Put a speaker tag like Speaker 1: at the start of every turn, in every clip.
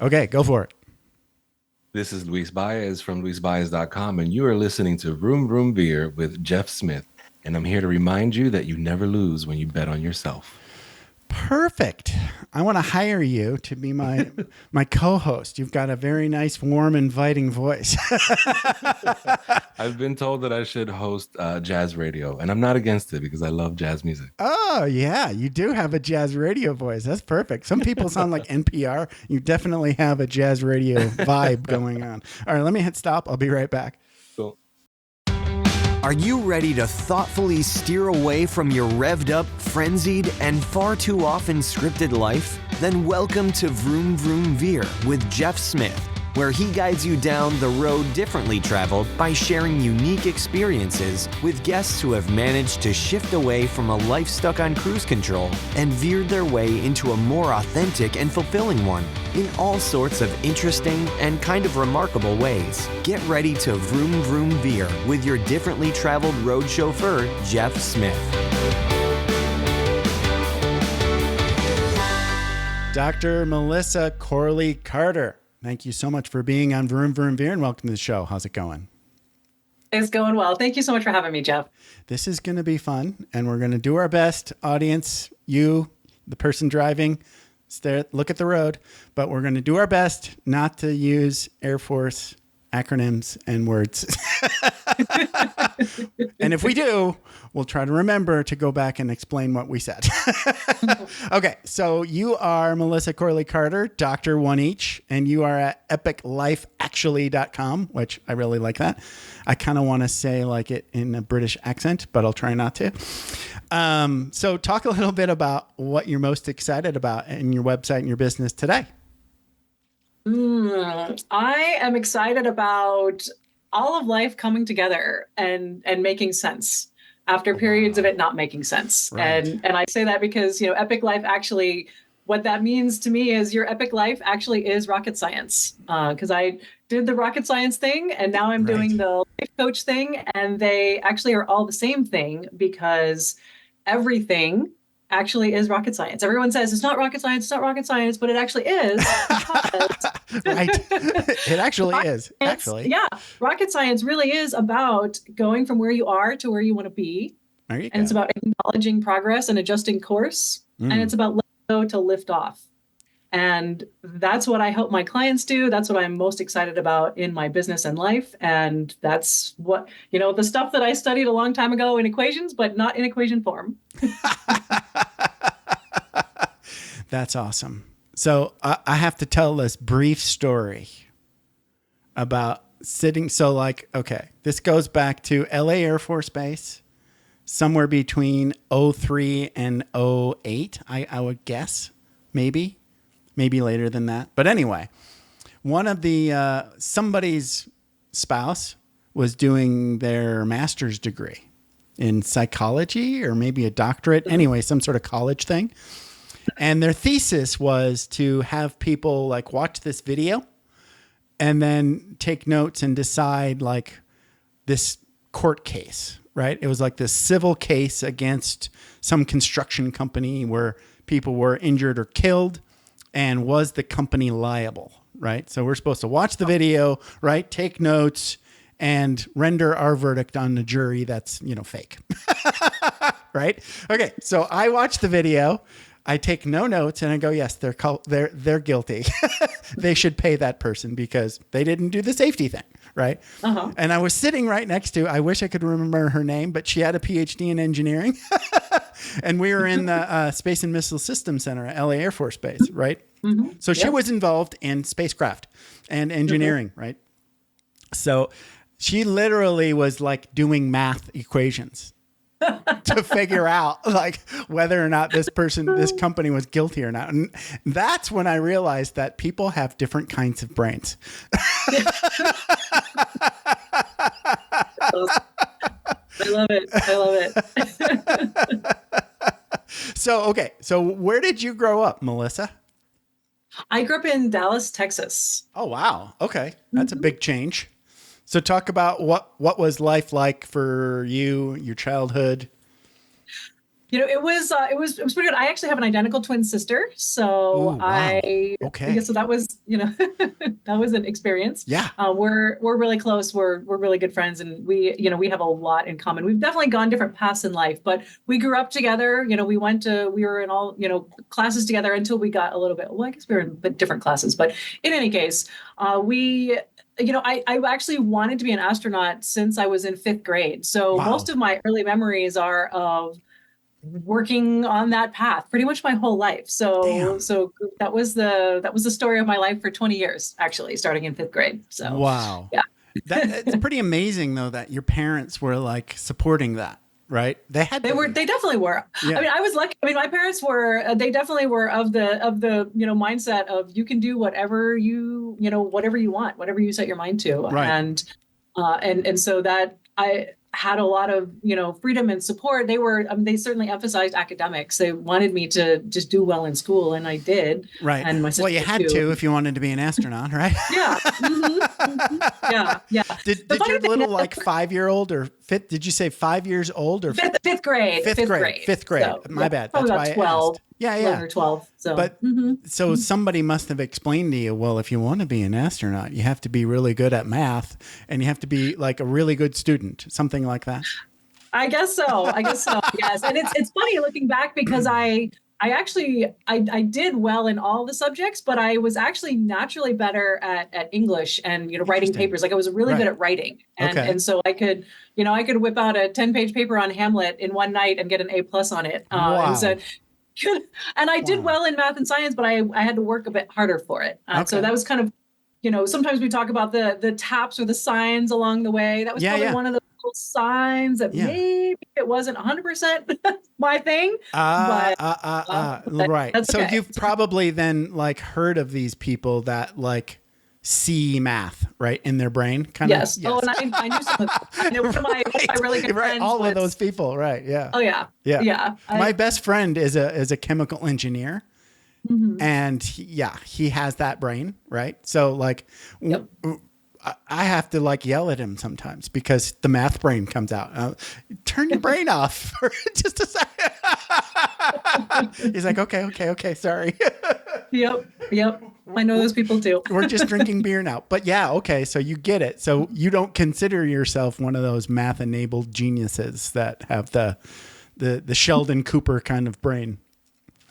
Speaker 1: Okay, go for it.
Speaker 2: This is Luis Baez from luisbaez.com, and you are listening to Vroom, Vroom, Veer with Jeff Smith. And I'm here to remind you that you never lose when you bet on yourself.
Speaker 1: Perfect. I want to hire you to be my co-host. You've got a very nice, warm, inviting voice.
Speaker 2: I've been told that I should host jazz radio, and I'm not against it because I love jazz music.
Speaker 1: Oh, yeah. You do have a jazz radio voice. That's perfect. Some people sound like NPR. You definitely have a jazz radio vibe going on. All right, let me hit stop. I'll be right back.
Speaker 2: Cool.
Speaker 3: Are you ready to thoughtfully steer away from your revved up, frenzied, and far too often scripted life? Then welcome to Vroom Vroom Veer with Jeff Smith, where he guides you down the road differently traveled by sharing unique experiences with guests who have managed to shift away from a life stuck on cruise control and veered their way into a more authentic and fulfilling one in all sorts of interesting and kind of remarkable ways. Get ready to Vroom Vroom Veer with your differently traveled road chauffeur, Jeff Smith.
Speaker 1: Dr. Melissa Corley Carter, thank you so much for being on Vroom Vroom Veer, and welcome to the show. How's it going?
Speaker 4: It's going well. Thank you so much for having me, Jeff.
Speaker 1: This is going to be fun, and we're going to do our best. Audience, you, the person driving, look at the road, but we're going to do our best not to use Air Force acronyms and words. And if we do, we'll try to remember to go back and explain what we said. Okay, so you are Melissa Corley Carter, Dr. One Each, and you are at epiclifeactually.com, which I really like that. I kind of want to say like it in a British accent, but I'll try not to. So talk a little bit about what you're most excited about in your website and your business today.
Speaker 4: I am excited about all of life coming together and making sense after periods of it not making sense.
Speaker 1: Right.
Speaker 4: And I say that because, epic life actually, what that means to me is your epic life actually is rocket science. Because I did the rocket science thing and now I'm doing the life coach thing, and they actually are all the same thing because everything actually is rocket science. Everyone says it's not rocket science, but it actually is.
Speaker 1: Right. It actually is. Actually.
Speaker 4: Yeah. Rocket science really is about going from where you are to where you want to be.
Speaker 1: There you go.
Speaker 4: And it's about acknowledging progress and adjusting course. And it's about letting go to lift off. And that's what I help my clients do. That's what I'm most excited about in my business and life. And that's what, the stuff that I studied a long time ago in equations, but not in equation form.
Speaker 1: That's awesome. So I have to tell this brief story about sitting. So okay, this goes back to LA Air Force Base, somewhere between 03 and 08, I would guess, maybe later than that. But anyway, one of the, somebody's spouse was doing their master's degree in psychology or maybe a doctorate. Anyway, some sort of college thing. And their thesis was to have people watch this video and then take notes and decide this court case, right? It was like this civil case against some construction company where people were injured or killed, and was the company liable, right? So we're supposed to watch the video, right? Take notes and render our verdict on the jury that's, fake. Right? Okay. So I watch the video. I take no notes and I go, yes, they're guilty. They should pay that person because they didn't do the safety thing, right? Uh-huh. And I was sitting right next to, I wish I could remember her name, but she had a PhD in engineering. And we were in the Space and Missile Systems Center at LA Air Force Base, right? Mm-hmm. So she was involved in spacecraft and engineering, right? So she literally was doing math equations to figure out whether or not this company was guilty or not. And that's when I realized that people have different kinds of brains.
Speaker 4: I love it.
Speaker 1: So where did you grow up, Melissa?
Speaker 4: I grew up in Dallas, Texas.
Speaker 1: Oh, wow. Okay. That's a big change. So talk about what was life like for you, your childhood?
Speaker 4: it was pretty good. I actually have an identical twin sister, so
Speaker 1: Ooh, wow. Okay.
Speaker 4: so that was that was an experience.
Speaker 1: Yeah.
Speaker 4: We're really close. We're really good friends, and we have a lot in common. We've definitely gone different paths in life, but we grew up together. We were in all classes together until we got a little bit. Well, I guess we were in different classes, but in any case, I actually wanted to be an astronaut since I was in 5th grade. So
Speaker 1: Wow.
Speaker 4: most of my early memories are of working on that path pretty much my whole life.
Speaker 1: Damn.
Speaker 4: So that was the story of my life for 20 years, actually, starting in 5th grade. So
Speaker 1: Wow.
Speaker 4: yeah.
Speaker 1: It's pretty amazing though that your parents were like supporting that, right? They
Speaker 4: definitely were.
Speaker 1: Yeah.
Speaker 4: I mean, I was lucky. I mean, my parents were, they definitely were of the mindset of you can do whatever whatever you want, whatever you set your mind to.
Speaker 1: Right.
Speaker 4: And so that I had a lot of, freedom and support. They certainly emphasized academics. They wanted me to just do well in school, and I did.
Speaker 1: Right.
Speaker 4: And my sister
Speaker 1: you had
Speaker 4: too.
Speaker 1: to if you wanted to be an astronaut, right?
Speaker 4: Yeah. Yeah.
Speaker 1: Did your little 5-year-old or fifth? Did you say 5 years old or
Speaker 4: fifth grade?
Speaker 1: Fifth grade.
Speaker 4: So,
Speaker 1: My bad.
Speaker 4: Probably
Speaker 1: That's
Speaker 4: about
Speaker 1: why
Speaker 4: 12.
Speaker 1: I asked. Yeah.
Speaker 4: 11 or 12. So,
Speaker 1: But so somebody must have explained to you, well, if you want to be an astronaut, you have to be really good at math and you have to be like a really good student, something like that.
Speaker 4: I guess so. Yes. And it's funny looking back because I did well in all the subjects, but I was actually naturally better at English and, writing papers. Like I was really good at writing. And so I could whip out a 10-page paper on Hamlet in one night and get an A+ on it.
Speaker 1: Wow.
Speaker 4: And I did well in math and science, but I had to work a bit harder for it. So that was kind of, sometimes we talk about the taps or the signs along the way. That was probably one of the little signs that maybe it wasn't 100% my thing.
Speaker 1: Right.
Speaker 4: That's
Speaker 1: so
Speaker 4: okay.
Speaker 1: you've probably then heard of these people that see math, right, in their brain, kind of.
Speaker 4: Yes. Oh, and I knew some of them. I know one of my really good friends.
Speaker 1: All of those people, right? Yeah.
Speaker 4: Oh yeah.
Speaker 1: Yeah. My best friend is a chemical engineer, and he has that brain, right? So I have to yell at him sometimes because the math brain comes out. Turn your brain off for just a second. He's like, okay, sorry.
Speaker 4: Yep. I know those people too.
Speaker 1: We're just drinking beer now. But okay, so you get it. So you don't consider yourself one of those math-enabled geniuses that have the Sheldon Cooper kind of brain.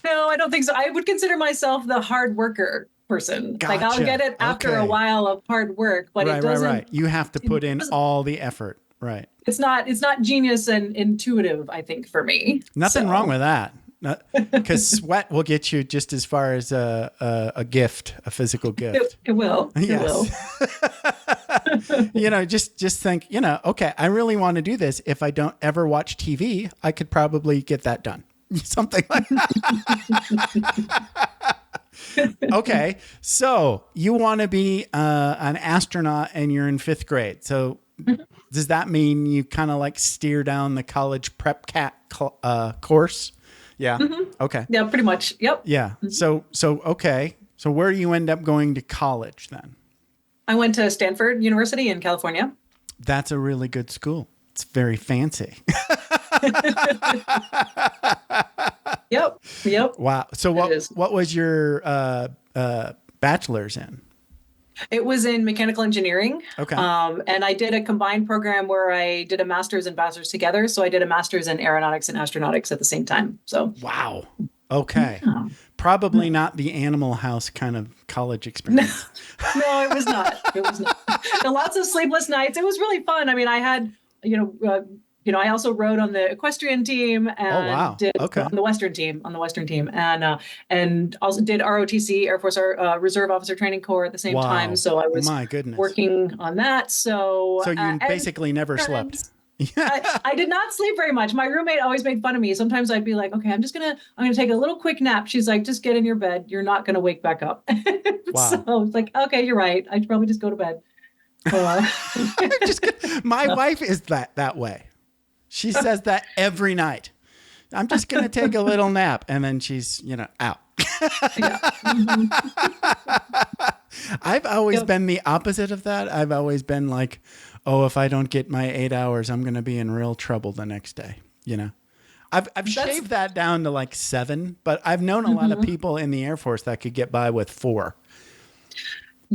Speaker 4: No, I don't think so. I would consider myself the hard worker person.
Speaker 1: Gotcha.
Speaker 4: I'll get it after a while of hard work, but it doesn't.
Speaker 1: Right. You have to put in all the effort. Right.
Speaker 4: It's not genius and intuitive, I think, for me.
Speaker 1: Nothing wrong with that. Because sweat will get you just as far as a gift, a physical gift.
Speaker 4: It will.
Speaker 1: Yes. It will. Just think, okay, I really want to do this. If I don't ever watch TV, I could probably get that done. Something like that. Okay, so you want to be an astronaut and you're in 5th grade. So does that mean you kind of steer down the college prep course? Yeah. Okay.
Speaker 4: Yeah, pretty much. Yep.
Speaker 1: Yeah. So okay. So where do you end up going to college then?
Speaker 4: I went to Stanford University in California.
Speaker 1: That's a really good school. It's very fancy.
Speaker 4: Yep.
Speaker 1: Wow. So what was your bachelor's in?
Speaker 4: It was in mechanical engineering.
Speaker 1: Okay.
Speaker 4: And I did a combined program where I did a master's and bachelor's together. So I did a master's in aeronautics and astronautics at the same time. So
Speaker 1: wow. Okay. Yeah. Probably not the Animal House kind of college experience.
Speaker 4: No, it was not. Lots of sleepless nights. It was really fun. I mean, I had, I also rode on the equestrian team and did on the Western team, and also did ROTC, Air Force Reserve Officer Training Corps at the same time. So I was working on that. So
Speaker 1: you basically never slept.
Speaker 4: I did not sleep very much. My roommate always made fun of me. Sometimes I'd be like, okay, I'm gonna take a little quick nap. She's like, just get in your bed. You're not gonna wake back up.
Speaker 1: Wow.
Speaker 4: So I was like, okay, you're right. I should probably just go to bed.
Speaker 1: My wife is that way. She says that every night. I'm just going to take a little nap. And then she's, out. I've always been the opposite of that. I've always been like, oh, if I don't get my 8 hours, I'm going to be in real trouble the next day. I've shaved that down to like 7, but I've known a lot of people in the Air Force that could get by with 4.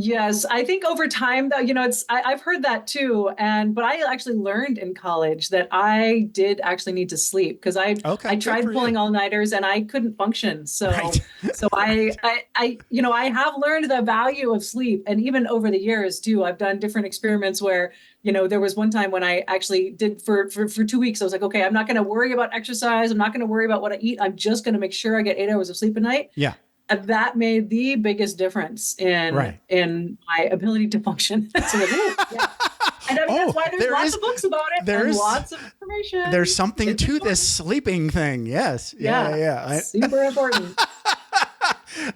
Speaker 4: Yes, I think over time, though, I've heard that too. But I actually learned in college that I did actually need to sleep because I tried pulling all-nighters and I couldn't function. So, I have learned the value of sleep. And even over the years too, I've done different experiments where, there was one time when I actually did for 2 weeks, I was like, okay, I'm not going to worry about exercise. I'm not going to worry about what I eat. I'm just going to make sure I get 8 hours of sleep a night.
Speaker 1: Yeah.
Speaker 4: And that made the biggest difference in my ability to function. So yeah. And that's why there's lots of books about it. There's lots of information.
Speaker 1: There's something to this sleeping thing. Yes. Yeah.
Speaker 4: Super important.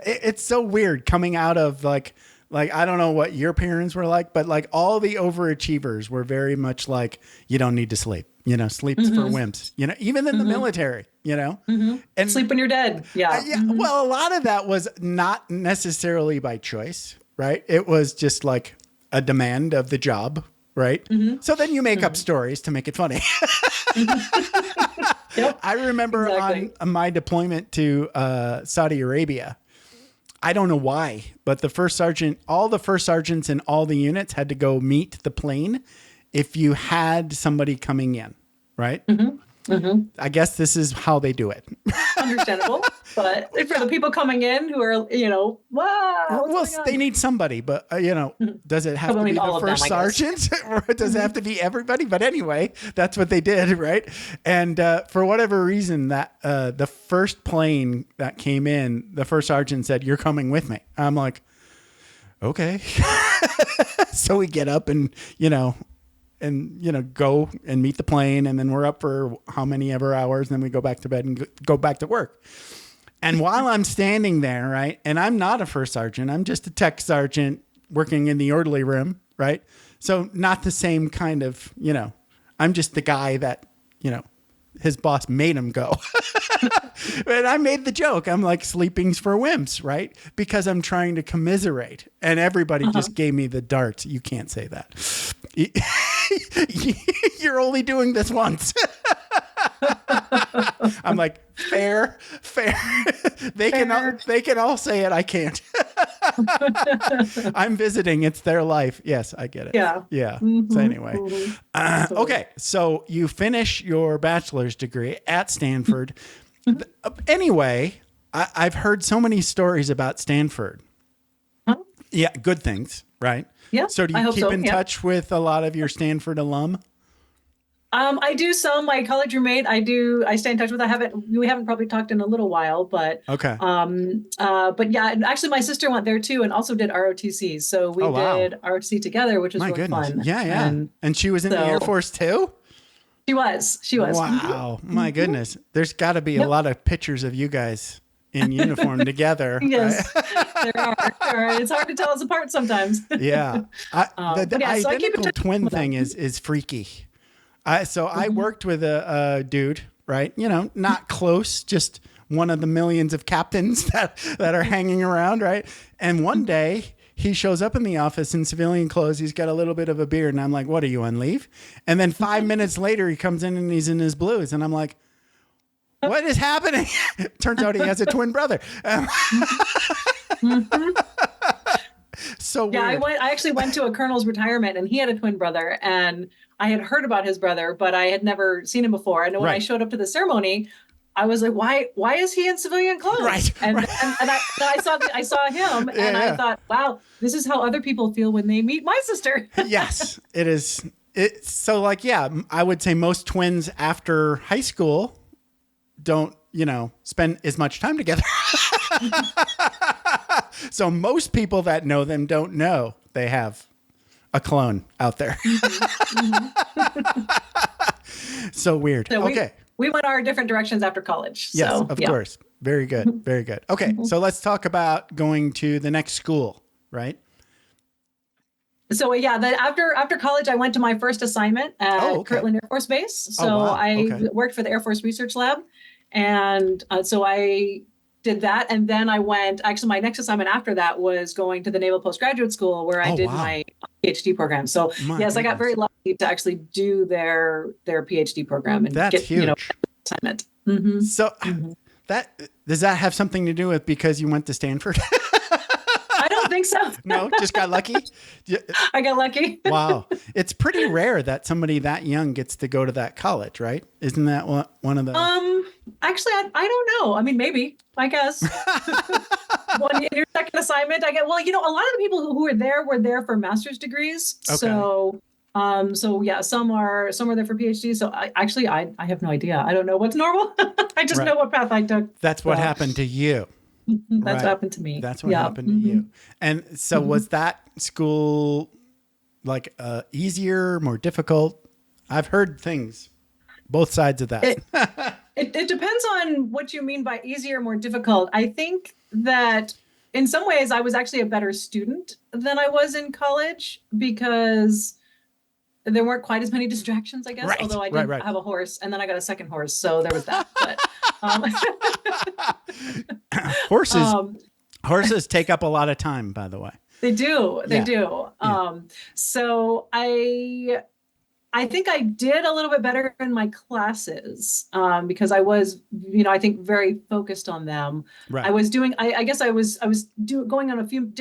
Speaker 1: It's so weird coming out of like I don't know what your parents were like, but like all the overachievers were very much like, you don't need to sleep. Sleep's for wimps, even in the military, and
Speaker 4: sleep when you're dead. Yeah.
Speaker 1: Well, a lot of that was not necessarily by choice, right? It was just like a demand of the job, right? So then you make up stories to make it funny.
Speaker 4: Yep.
Speaker 1: I remember on my deployment to Saudi Arabia, I don't know why, but all the first sergeants in all the units had to go meet the plane if you had somebody coming in, right? I guess this is how they do it.
Speaker 4: Understandable. But for the people coming in who are, wow.
Speaker 1: They need somebody, but, does it have to be the first sergeant or does it have to be everybody? But anyway, that's what they did, right? And for whatever reason, that the first plane that came in, the first sergeant said, "You're coming with me." I'm like, okay. So we get up and, go and meet the plane. And then we're up for how many ever hours. And then we go back to bed and go back to work. And while I'm standing there, right, and I'm not a first sergeant, I'm just a tech sergeant working in the orderly room, right? So not the same kind of, I'm just the guy that, his boss made him go. And I made the joke. I'm like, sleeping's for wimps, right? Because I'm trying to commiserate. And everybody just gave me the darts. You can't say that. You're only doing this once. I'm like, fair. They can all say it. I can't. I'm visiting. It's their life. Yes, I get it. Yeah. So anyway, okay. So you finish your bachelor's degree at Stanford. Anyway, I've heard so many stories about Stanford. Yeah, good things, right?
Speaker 4: Yeah.
Speaker 1: So do you keep in touch with a lot of your Stanford alum?
Speaker 4: I do some. My college roommate, I stay in touch with. We haven't probably talked in a little while, but
Speaker 1: okay.
Speaker 4: But yeah, and actually my sister went there too and also did ROTC. So we did ROTC together, which was really fun.
Speaker 1: Yeah. And she was in the Air Force too?
Speaker 4: She was.
Speaker 1: Wow. My goodness. There's got to be a lot of pictures of you guys in uniform together.
Speaker 4: Yes, right? there are. It's hard to tell us apart sometimes.
Speaker 1: Yeah. The identical twin thing is freaky. I worked with a dude, right? Not close, just one of the millions of captains that are hanging around, right? And one day he shows up in the office in civilian clothes. He's got a little bit of a beard, and I'm like, "What, are you on leave?" And then 5 minutes later, he comes in and he's in his blues, and I'm like, "What is happening?" Turns out he has a twin brother. So
Speaker 4: yeah,
Speaker 1: weird.
Speaker 4: I actually went to a colonel's retirement, and he had a twin brother, and I had heard about his brother, but I had never seen him before. And when I showed up to the ceremony, I was like, why is he in civilian clothes?
Speaker 1: Right.
Speaker 4: And I saw him, and I thought, wow, this is how other people feel when they meet my sister.
Speaker 1: Yes, it is. So I would say most twins after high school don't, spend as much time together. So most people that know them don't know they have a clone out there. So weird.
Speaker 4: So
Speaker 1: okay.
Speaker 4: We went our different directions after college.
Speaker 1: Yes, of course. Very good. Very good. Okay. So let's talk about going to the next school, right?
Speaker 4: So after college, I went to my first assignment at Kirtland Air Force Base. So I worked for the Air Force Research Lab. And so I did that. And then my next assignment after that was going to the Naval Postgraduate School where I did my PhD program. So I got very lucky to actually do their PhD program and
Speaker 1: That's huge.
Speaker 4: assignment.
Speaker 1: So that does that have something to do with because you went to Stanford?
Speaker 4: I don't think so.
Speaker 1: No, just got lucky.
Speaker 4: I got lucky.
Speaker 1: Wow. It's pretty rare that somebody that young gets to go to that college, right? Isn't that one of the
Speaker 4: Actually, I don't know. I mean, maybe, I guess. One in your second assignment, a lot of the people who were there for master's degrees.
Speaker 1: Okay.
Speaker 4: So yeah, some are there for PhDs. So I have no idea. I don't know what's normal. I just know what path I took.
Speaker 1: That's what happened to you.
Speaker 4: That's what happened to me.
Speaker 1: That's what happened to you. And so was that school like easier, more difficult? I've heard things, both sides of that.
Speaker 4: It depends on what you mean by easier, more difficult. I think that in some ways I was actually a better student than I was in college because there weren't quite as many distractions, I guess.
Speaker 1: Right,
Speaker 4: Although I did have a horse, and then I got a second horse, so there was that. But,
Speaker 1: horses take up a lot of time, by the way.
Speaker 4: They do. They do.
Speaker 1: Yeah.
Speaker 4: So I think I did a little bit better in my classes because I was, I think very focused on them.
Speaker 1: Right.
Speaker 4: I was doing. I guess I was going on a few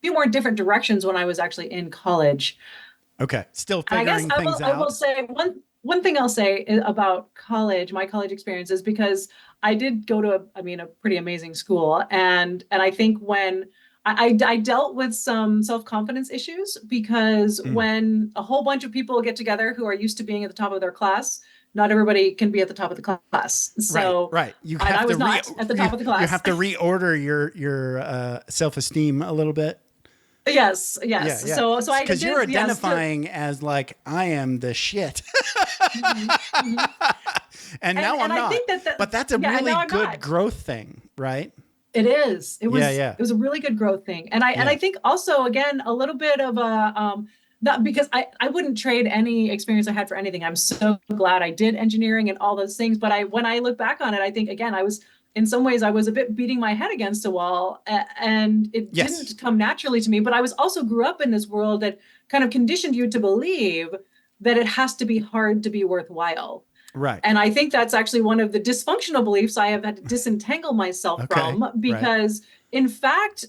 Speaker 4: more different directions when I was actually in college.
Speaker 1: Okay. Still figuring things out.
Speaker 4: I will say one thing I'll say about college, my college experience, is because I did go to a pretty amazing school. And I think when I dealt with some self-confidence issues because when a whole bunch of people get together who are used to being at the top of their class, not everybody can be at the top of the class. So
Speaker 1: right.
Speaker 4: I was not at the top of the class.
Speaker 1: You have to reorder your self-esteem a little bit.
Speaker 4: Yes.
Speaker 1: Yeah.
Speaker 4: So I
Speaker 1: because you're identifying as like I am the shit, and now I'm not. I think but that's a really good growth thing, right?
Speaker 4: It is. It was.
Speaker 1: Yeah.
Speaker 4: It was a really good growth thing, and I think also again a little bit of a not because I wouldn't trade any experience I had for anything. I'm so glad I did engineering and all those things. But when I look back on it, I think again in some ways I was a bit beating my head against a wall, and it didn't come naturally to me. But I was also grew up in this world that kind of conditioned you to believe that it has to be hard to be worthwhile.
Speaker 1: Right.
Speaker 4: And I think that's actually one of the dysfunctional beliefs I have had to disentangle myself from, because in fact,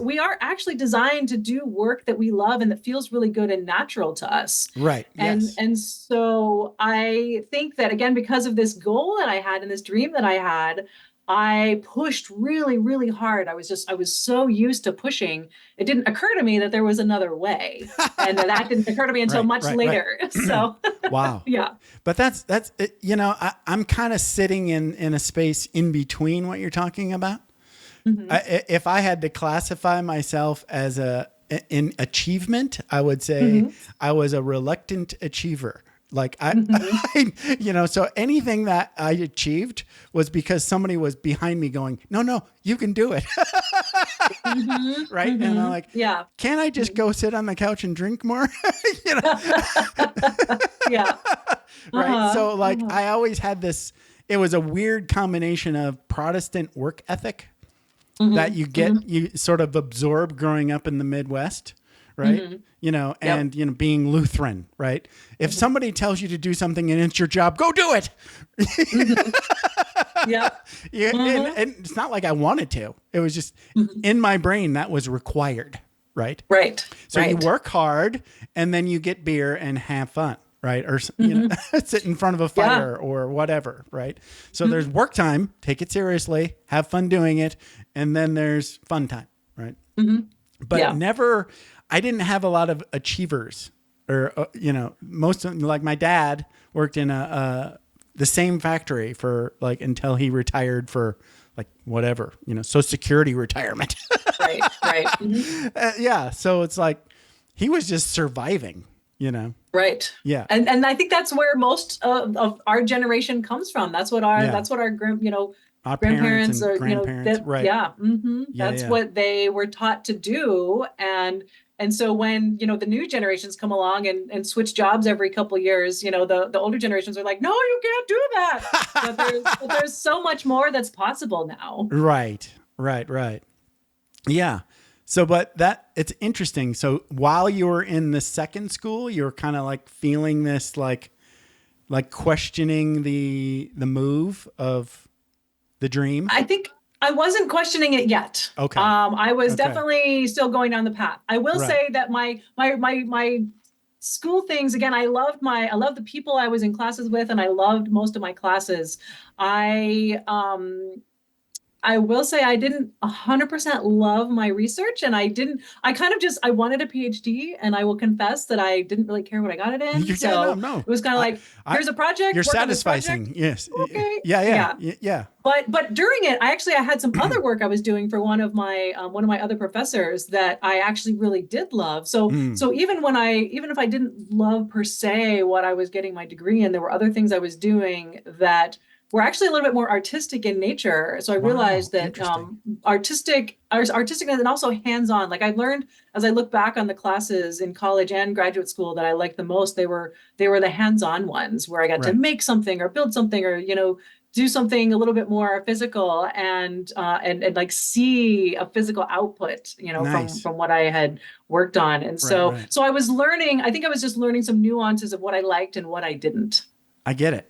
Speaker 4: we are actually designed to do work that we love and that feels really good and natural to us.
Speaker 1: Right.
Speaker 4: And so I think that again, because of this goal that I had and this dream that I had, I pushed really, really hard. I was so used to pushing. It didn't occur to me that there was another way. And that didn't occur to me until much later. Right. So,
Speaker 1: wow.
Speaker 4: Yeah.
Speaker 1: But that's, I'm kind of sitting in a space in between what you're talking about. If I had to classify myself as in achievement, I would say I was a reluctant achiever. Like so anything that I achieved was because somebody was behind me going, no, you can do it. Right. And I'm like, can't I just go sit on the couch and drink more?
Speaker 4: Yeah.
Speaker 1: Right. So like, I always had this, it was a weird combination of Protestant work ethic that you sort of absorb growing up in the Midwest. Right. And, being Lutheran, right. If somebody tells you to do something and it's your job, go do it. And it's not like I wanted to, it was just in my brain that was required. Right.
Speaker 4: Right.
Speaker 1: So you work hard and then you get beer and have fun. Right. Or, sit in front of a fire or whatever. Right. So there's work time, take it seriously, have fun doing it. And then there's fun time. Right. But never, I didn't have a lot of achievers or, most of them, like my dad worked in the same factory for like, until he retired for like, whatever, Social Security retirement.
Speaker 4: Right.
Speaker 1: So it's like, he was just surviving,
Speaker 4: Right.
Speaker 1: Yeah.
Speaker 4: And I think that's where most of our generation comes from. That's what our
Speaker 1: our
Speaker 4: grandparents
Speaker 1: or grandparents, right.
Speaker 4: Yeah. That's what they were taught to do. And so when, the new generations come along and switch jobs every couple of years, the older generations are like, no, you can't do that. but there's so much more that's possible now.
Speaker 1: Right. Yeah. So, but it's interesting. So while you were in the second school, you were kind of like feeling this, like like questioning the move of the dream?
Speaker 4: I think I wasn't questioning it yet.
Speaker 1: Okay.
Speaker 4: I was
Speaker 1: Okay.
Speaker 4: definitely still going down the path. I will
Speaker 1: Right.
Speaker 4: say that my school things, again, I loved the people I was in classes with, and I loved most of my classes. I will say I didn't 100% love my research, and I wanted a PhD, and I will confess that I didn't really care what I got it in.
Speaker 1: No.
Speaker 4: It was kind of like, here's a project.
Speaker 1: You're
Speaker 4: work on this
Speaker 1: satisfying.
Speaker 4: project.
Speaker 1: Yes.
Speaker 4: Okay.
Speaker 1: Yeah.
Speaker 4: But during it, I had some other work I was doing for one of my other professors that I actually really did love. So even if I didn't love per se what I was getting my degree in, there were other things I was doing that were actually a little bit more artistic in nature. So I realized that artistic and also hands-on. Like I learned as I look back on the classes in college and graduate school that I liked the most, they were the hands-on ones where I got to make something or build something or, do something a little bit more physical and like see a physical output, from what I had worked on. And so I was learning, I think I was just learning some nuances of what I liked and what I didn't.
Speaker 1: I get it.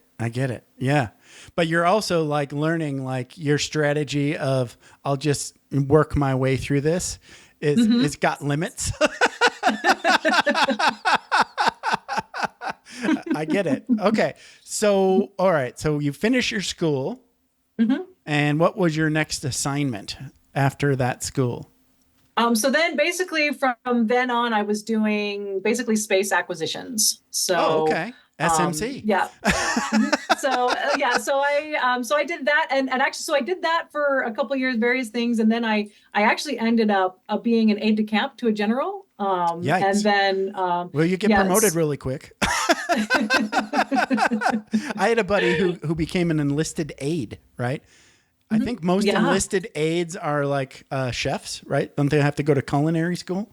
Speaker 1: Yeah. But you're also like learning like your strategy of I'll just work my way through this. It's got limits. I get it. Okay. So, all right. So you finish your school. And what was your next assignment after that school?
Speaker 4: So then basically from then on, I was doing basically space acquisitions. So,
Speaker 1: okay. SMC.
Speaker 4: Yeah. So I did that. And actually, so I did that for a couple of years, various things. And then I actually ended up being an aide de camp to a general.
Speaker 1: Yikes.
Speaker 4: And then,
Speaker 1: well, you get promoted really quick. I had a buddy who became an enlisted aide, right? I think most enlisted aides are like chefs, right? Don't they have to go to culinary school?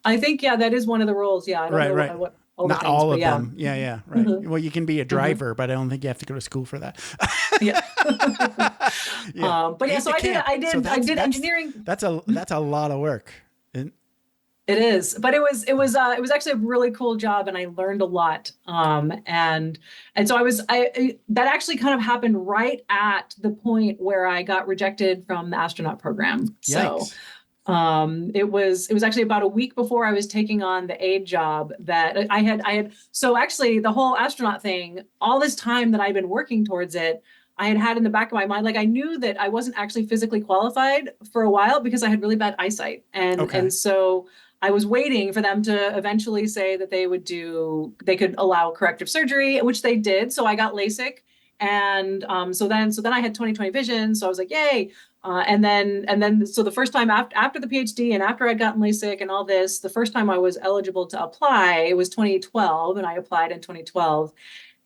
Speaker 4: I think, that is one of the roles. Yeah. I don't know what
Speaker 1: not things, all of them. Yeah. Right. Well, you can be a driver, but I don't think you have to go to school for that. So I did engineering. That's a lot of work.
Speaker 4: It is, but it was actually a really cool job, and I learned a lot. And so that actually kind of happened right at the point where I got rejected from the astronaut program.
Speaker 1: Yikes.
Speaker 4: So it was actually about a week before I was taking on the aide job that I had. So actually the whole astronaut thing, all this time that I'd been working towards it, I had in the back of my mind, like I knew that I wasn't actually physically qualified for a while because I had really bad eyesight. And so I was waiting for them to eventually say that they could allow corrective surgery, which they did. So I got LASIK. And so then I had 20/20 vision. So I was like, yay. And then so the first time after the PhD and after I'd gotten LASIK and all this, the first time I was eligible to apply, it was 2012, and I applied in 2012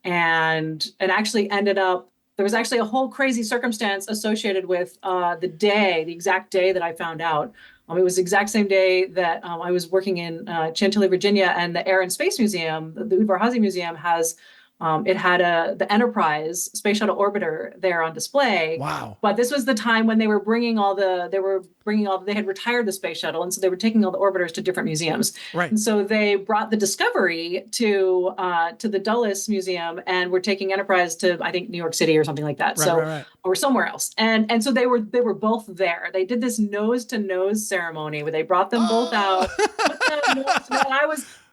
Speaker 4: and actually ended up, there was actually a whole crazy circumstance associated with the exact day that I found out. It was the exact same day that I was working in Chantilly, Virginia, and the Air and Space Museum, the Udvar-Hazy Museum has, it had the Enterprise space shuttle orbiter there on display.
Speaker 1: Wow.
Speaker 4: But this was the time when they had retired the space shuttle. And so they were taking all the orbiters to different museums.
Speaker 1: Right.
Speaker 4: And so they brought the Discovery to the Dulles Museum and were taking Enterprise to, I think, New York City or something like that.
Speaker 1: Right.
Speaker 4: Or somewhere else. And so they were both there. They did this nose to nose ceremony where they brought them both out. And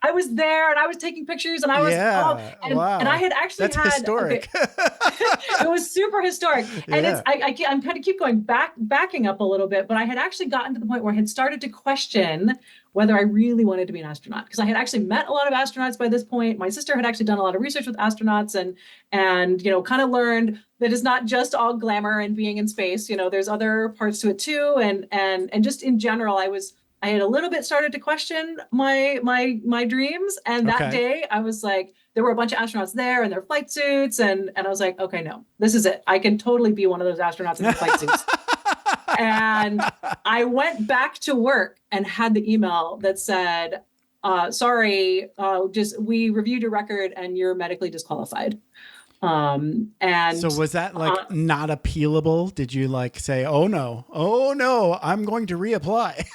Speaker 4: I was there and I was taking pictures and I was, and I had actually
Speaker 1: That's historic.
Speaker 4: It was super historic. And I'm kind of keep going backing up a little bit, but I had actually gotten to the point where I had started to question whether I really wanted to be an astronaut, because I had actually met a lot of astronauts by this point. My sister had actually done a lot of research with astronauts and kind of learned that it's not just all glamour and being in space. There's other parts to it too. And just in general, I had a little bit started to question my dreams. And that day I was like, there were a bunch of astronauts there in their flight suits. And I was like, okay, no, this is it. I can totally be one of those astronauts in the flight suits. And I went back to work and had the email that said, sorry, we reviewed your record and you're medically disqualified. And
Speaker 1: so was that like not appealable? Did you like say, oh no, I'm going to reapply?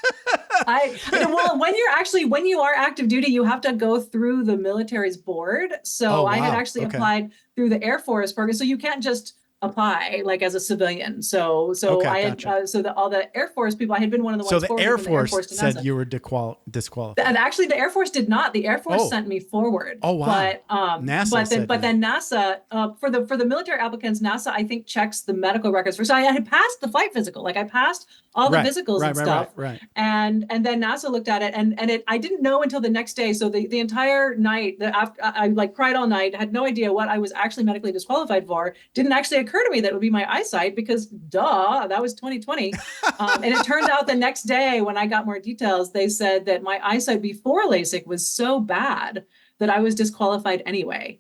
Speaker 4: Well, when you are active duty, you have to go through the military's board. So
Speaker 1: Oh,
Speaker 4: I had
Speaker 1: wow.
Speaker 4: actually
Speaker 1: Okay.
Speaker 4: applied through the Air Force program. So you can't just apply like as a civilian. So
Speaker 1: Okay,
Speaker 4: I had
Speaker 1: gotcha.
Speaker 4: all the Air Force people, I had been one of the
Speaker 1: So
Speaker 4: ones
Speaker 1: the
Speaker 4: forwarded
Speaker 1: Air
Speaker 4: from the Air
Speaker 1: Force
Speaker 4: Force to
Speaker 1: said
Speaker 4: NASA.
Speaker 1: you were disqualified.
Speaker 4: And actually, the Air Force did not. The Air Force
Speaker 1: Oh.
Speaker 4: sent me forward.
Speaker 1: Oh, wow.
Speaker 4: But
Speaker 1: NASA said
Speaker 4: then NASA for the military applicants, NASA I think checks the medical records first. So I had passed the flight physical, like I passed all the physicals and stuff.
Speaker 1: Right.
Speaker 4: And then NASA looked at it, and I didn't know until the next day. So the entire night, I like cried all night, had no idea what I was actually medically disqualified for. Didn't actually occur to me that it would be my eyesight because duh, that was 2020. And it turned out the next day when I got more details, they said that my eyesight before LASIK was so bad that I was disqualified anyway.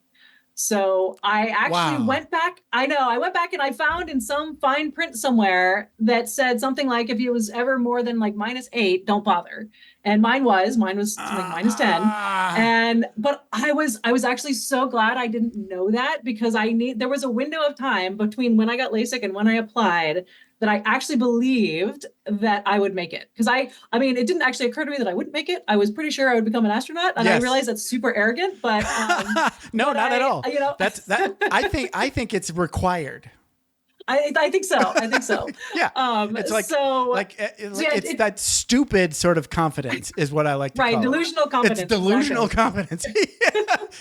Speaker 4: So I actually went back. I went back and I found in some fine print somewhere that said something like, if it was ever more than like -8, don't bother. And mine was like -10. But I was actually so glad I didn't know that, because there was a window of time between when I got LASIK and when I applied that I actually believed that I would make it. Because I mean, it didn't actually occur to me that I wouldn't make it. I was pretty sure I would become an astronaut, and I realized that's super arrogant. But
Speaker 1: no,
Speaker 4: but
Speaker 1: not at all.
Speaker 4: You know,
Speaker 1: I think it's required.
Speaker 4: I think so.
Speaker 1: Yeah. It's like, it's that stupid sort of confidence is what I like to call
Speaker 4: delusional confidence.
Speaker 1: It's delusional confidence.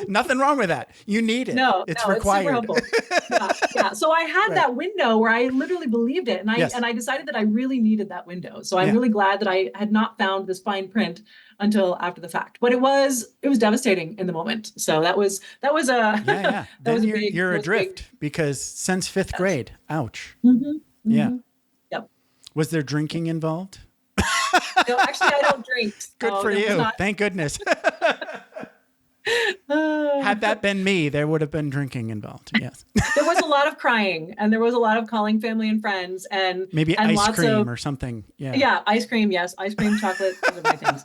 Speaker 1: Nothing wrong with that. You need it.
Speaker 4: No,
Speaker 1: it's
Speaker 4: no,
Speaker 1: required.
Speaker 4: It's super helpful. Yeah. So I had that window where I literally believed it, and I decided that I really needed that window. So I'm really glad that I had not found this fine print until after the fact. But it was devastating in the moment. So that was a
Speaker 1: yeah.
Speaker 4: that
Speaker 1: Then you're adrift because since 5th grade. Ouch. Yeah.
Speaker 4: Yep.
Speaker 1: Was there drinking involved?
Speaker 4: No, actually, I don't drink.
Speaker 1: Good for you. Thank goodness. Had that been me, there would have been drinking involved. Yes.
Speaker 4: There was a lot of crying, and there was a lot of calling family and friends, and
Speaker 1: maybe
Speaker 4: and
Speaker 1: ice cream or something. Yeah.
Speaker 4: Yeah, ice cream. Yes, ice cream, chocolate. Those are my things.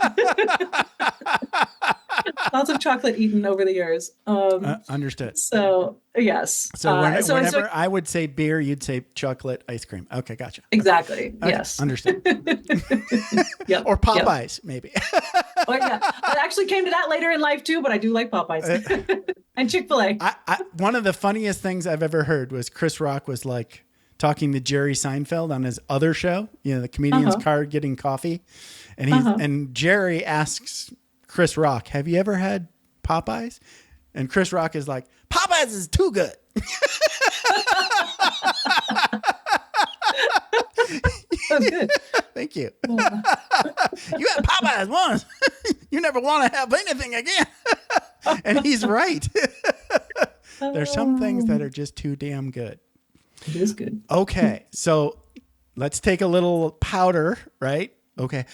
Speaker 4: Lots of chocolate eaten over the years.
Speaker 1: Understood.
Speaker 4: So yes.
Speaker 1: So whenever I would say beer, you'd say chocolate, ice cream. Okay, gotcha.
Speaker 4: Exactly.
Speaker 1: Okay,
Speaker 4: yes.
Speaker 1: Understood.
Speaker 4: Yep.
Speaker 1: Or Popeyes, maybe.
Speaker 4: Oh yeah, I actually came to that later in life too, but I do like Popeyes and Chick-fil-A.
Speaker 1: One of the funniest things I've ever heard was Chris Rock was like talking to Jerry Seinfeld on his other show, the comedian's car getting coffee, and and Jerry asks Chris Rock, "Have you ever had Popeyes?" And Chris Rock is like, "Popeyes is too good."
Speaker 4: That's good.
Speaker 1: Thank you. You had Popeyes once. You never want to have anything again. And he's right. There's some things that are just too damn good.
Speaker 4: It is good.
Speaker 1: Okay. So let's take a little powder, right? Okay.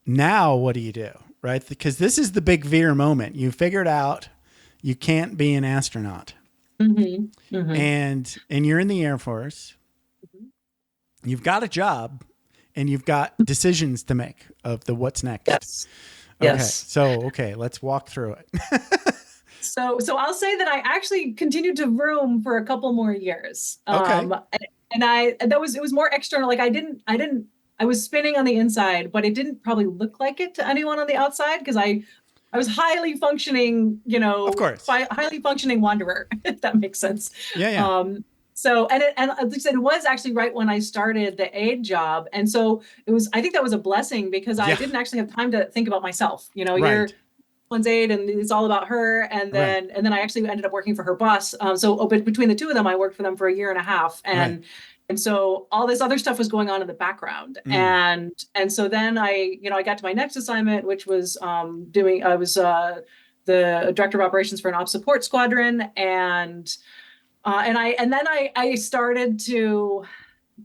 Speaker 1: Now what do you do? Right? Because this is the big veer moment. You figured out you can't be an astronaut.
Speaker 4: Mm-hmm. Mm-hmm.
Speaker 1: And you're in the Air Force. You've got a job and you've got decisions to make of the what's next.
Speaker 4: Yes.
Speaker 1: Okay.
Speaker 4: Yes.
Speaker 1: So, let's walk through it.
Speaker 4: So I'll say that I actually continued to vroom for a couple more years.
Speaker 1: Okay.
Speaker 4: And it was more external. Like I was spinning on the inside, but it didn't probably look like it to anyone on the outside because I was highly functioning,
Speaker 1: of course,
Speaker 4: highly functioning wanderer, if that makes sense.
Speaker 1: Yeah.
Speaker 4: So, and like I said, it was actually right when I started the aid job. And so I think that was a blessing because I didn't actually have time to think about myself. You're one's aid and it's all about her. And then I actually ended up working for her boss. But between the two of them, I worked for them for a year and a half. And so all this other stuff was going on in the background. And so then I got to my next assignment, which was I was the director of operations for an ops support squadron. And then I started to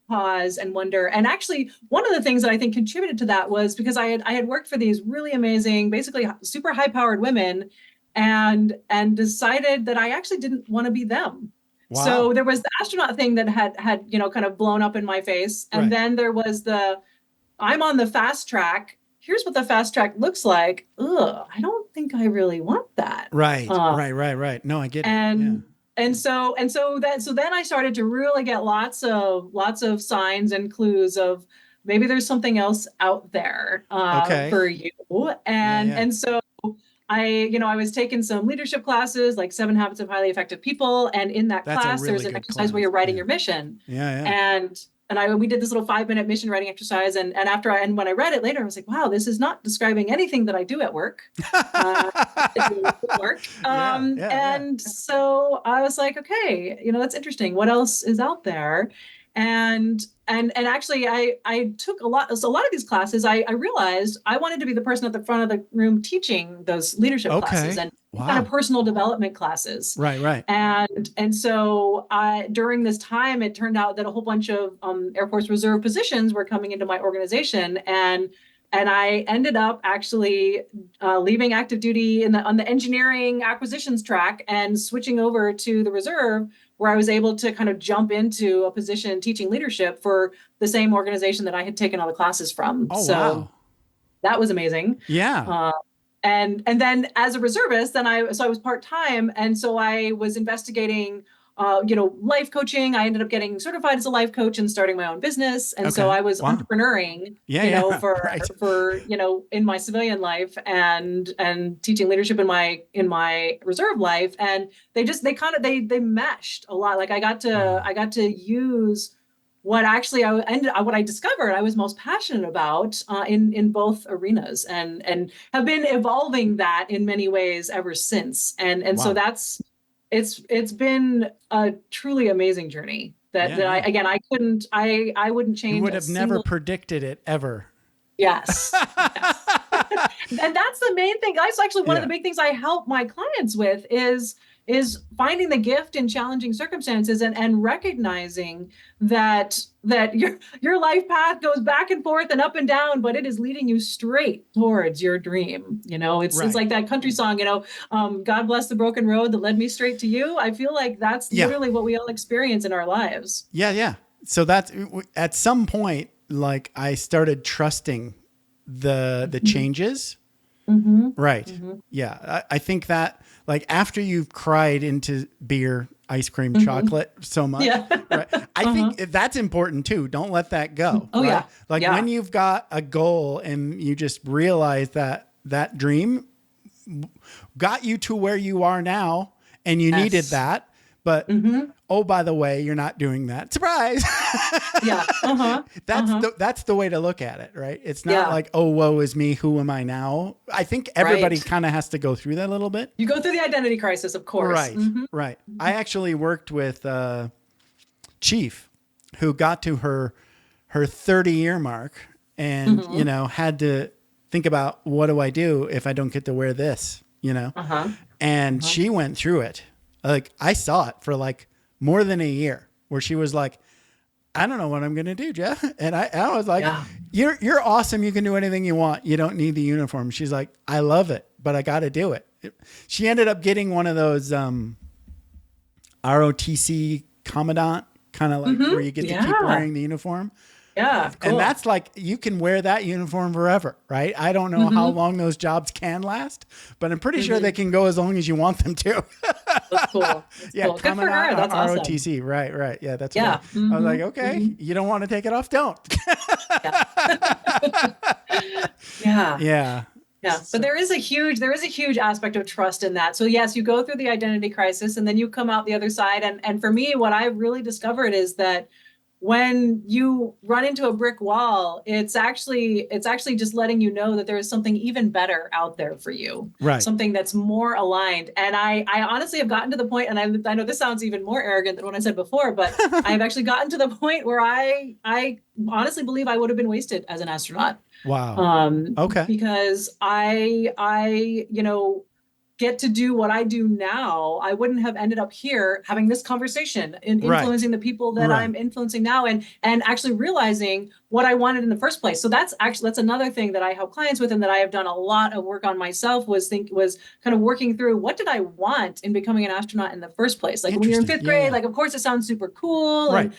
Speaker 4: pause and wonder. And actually, one of the things that I think contributed to that was because I had worked for these really amazing, basically super high-powered women, and decided that I actually didn't want to be them. Wow. So there was the astronaut thing that had kind of blown up in my face, and then there was I'm on the fast track. Here's what the fast track looks like. Ugh, I don't think I really want that.
Speaker 1: Right. Right. No, I get it.
Speaker 4: And so then I started to really get lots of signs and clues of maybe there's something else out there for you. And so I was taking some leadership classes, like 7 Habits of Highly Effective People. And in that class, there's an exercise where you're writing your mission. And we did this little 5-minute mission writing exercise. And when I read it later, I was like, wow, this is not describing anything that I do at work. And so I was like, okay, that's interesting. What else is out there? And actually I took a lot of these classes. I realized I wanted to be the person at the front of the room teaching those leadership classes and kind of personal development classes.
Speaker 1: Right.
Speaker 4: And so during this time, it turned out that a whole bunch of Air Force Reserve positions were coming into my organization, and I ended up actually leaving active duty on the engineering acquisitions track and switching over to the reserve, where I was able to kind of jump into a position teaching leadership for the same organization that I had taken all the classes from.
Speaker 1: Wow.
Speaker 4: That was amazing.
Speaker 1: Yeah.
Speaker 4: And then as a reservist, I was part-time. And so I was investigating, life coaching. I ended up getting certified as a life coach and starting my own business. And so I was entrepreneuring, for in my civilian life and teaching leadership in my reserve life. And they meshed a lot. Like I got to use what I discovered I was most passionate about in both arenas, and have been evolving that in many ways ever since. And so it's been a truly amazing journey that I wouldn't change.
Speaker 1: You would have never predicted it ever.
Speaker 4: Yes. And that's the main thing. That's actually one of the big things I help my clients with is finding the gift in challenging circumstances and recognizing that your life path goes back and forth and up and down, but it is leading you straight towards your dream. It's like that country song, God bless the broken road that led me straight to you. I feel like that's literally what we all experience in our lives.
Speaker 1: Yeah. So that's at some point, like I started trusting the changes.
Speaker 4: Mm-hmm.
Speaker 1: Right.
Speaker 4: Mm-hmm.
Speaker 1: Yeah. I think that like after you've cried into beer, ice cream, chocolate so much, right? I think that's important too. Don't let that go.
Speaker 4: Oh,
Speaker 1: right?
Speaker 4: yeah.
Speaker 1: Like when you've got a goal and you just realize that dream got you to where you are now and you needed that, but oh, by the way, you're not doing that. Surprise. That's the way to look at it, right? It's not like, oh, woe is me. Who am I now? I think everybody kind of has to go through that a little bit.
Speaker 4: You go through the identity crisis, of course.
Speaker 1: Right. Right. I actually worked with Chief, who got to her 30-year mark and, had to think about, what do I do if I don't get to wear this, And she went through it. Like I saw it for like more than a year, where she was like, I don't know what I'm going to do, Jeff. And I was like, you're awesome. You can do anything you want. You don't need the uniform. She's like, I love it, but I got to do it. She ended up getting one of those ROTC commandant, kind of like where you get to keep wearing the uniform.
Speaker 4: Yeah. Cool.
Speaker 1: And that's like, you can wear that uniform forever, right? I don't know how long those jobs can last, but I'm pretty sure they can go as long as you want them to.
Speaker 4: That's cool. That's cool. Good for her. That's awesome.
Speaker 1: ROTC. Right. Yeah. That's right. I was like, okay, you don't want to take it off? Don't. Yeah.
Speaker 4: But there is a huge aspect of trust in that. So yes, you go through the identity crisis and then you come out the other side. And for me, what I've really discovered is that when you run into a brick wall, it's actually just letting you know that there is something even better out there for you,
Speaker 1: right? Something
Speaker 4: that's more aligned. And I honestly have gotten to the point, and I know this sounds even more arrogant than what I said before, but I've actually gotten to the point where I honestly believe I would have been wasted as an astronaut.
Speaker 1: Wow. Okay.
Speaker 4: Because I get to do what I do now. I wouldn't have ended up here having this conversation and influencing the people that I'm influencing now, and actually realizing what I wanted in the first place. So that's another thing that I help clients with, and that I have done a lot of work on myself, was kind of working through, what did I want in becoming an astronaut in the first place? Like when you're in fifth grade, like of course it sounds super cool. And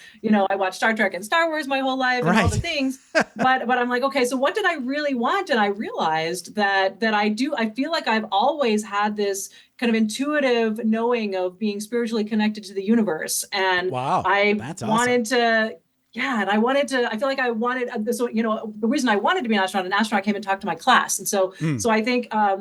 Speaker 4: I watched Star Trek and Star Wars my whole life and all the things. But I'm like, okay, so what did I really want? And I realized that I feel like I've always had this kind of intuitive knowing of being spiritually connected to the universe. And
Speaker 1: wow,
Speaker 4: I
Speaker 1: that's awesome.
Speaker 4: wanted to yeah, and I feel like I wanted so the reason I wanted to be an astronaut came and talked to my class, and so I think I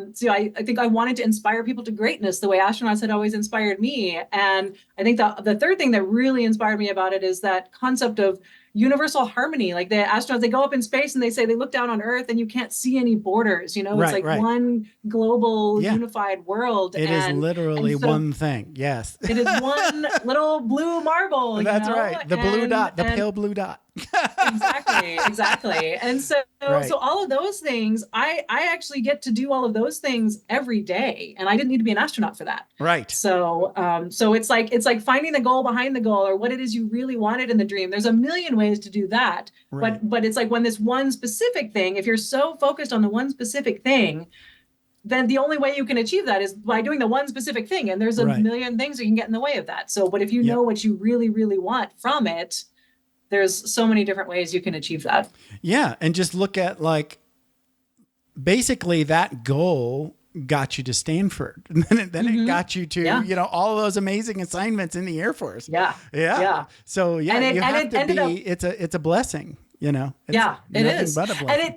Speaker 4: think I wanted to inspire people to greatness the way astronauts had always inspired me. And I think the third thing that really inspired me about it is that concept of universal harmony. Like the astronauts, they go up in space and they say they look down on Earth and you can't see any borders. It's like one global unified world.
Speaker 1: It is literally one thing. Yes.
Speaker 4: It is one little blue marble.
Speaker 1: That's right. The blue dot, the pale blue dot.
Speaker 4: Exactly. And so all of those things, I actually get to do all of those things every day, and I didn't need to be an astronaut for that.
Speaker 1: Right.
Speaker 4: So it's like finding the goal behind the goal, or what it is you really wanted in the dream. There's a million ways to do that, but it's like when this one specific thing, if you're so focused on the one specific thing, then the only way you can achieve that is by doing the one specific thing, and there's a million things that can get in the way of that. So, but if you know what you really, really want from it, there's so many different ways you can achieve that.
Speaker 1: Yeah. And just look at basically that goal got you to Stanford. And then it got you to, all of those amazing assignments in the Air Force.
Speaker 4: Yeah.
Speaker 1: So it's a blessing, It's
Speaker 4: it is.
Speaker 1: But a blessing.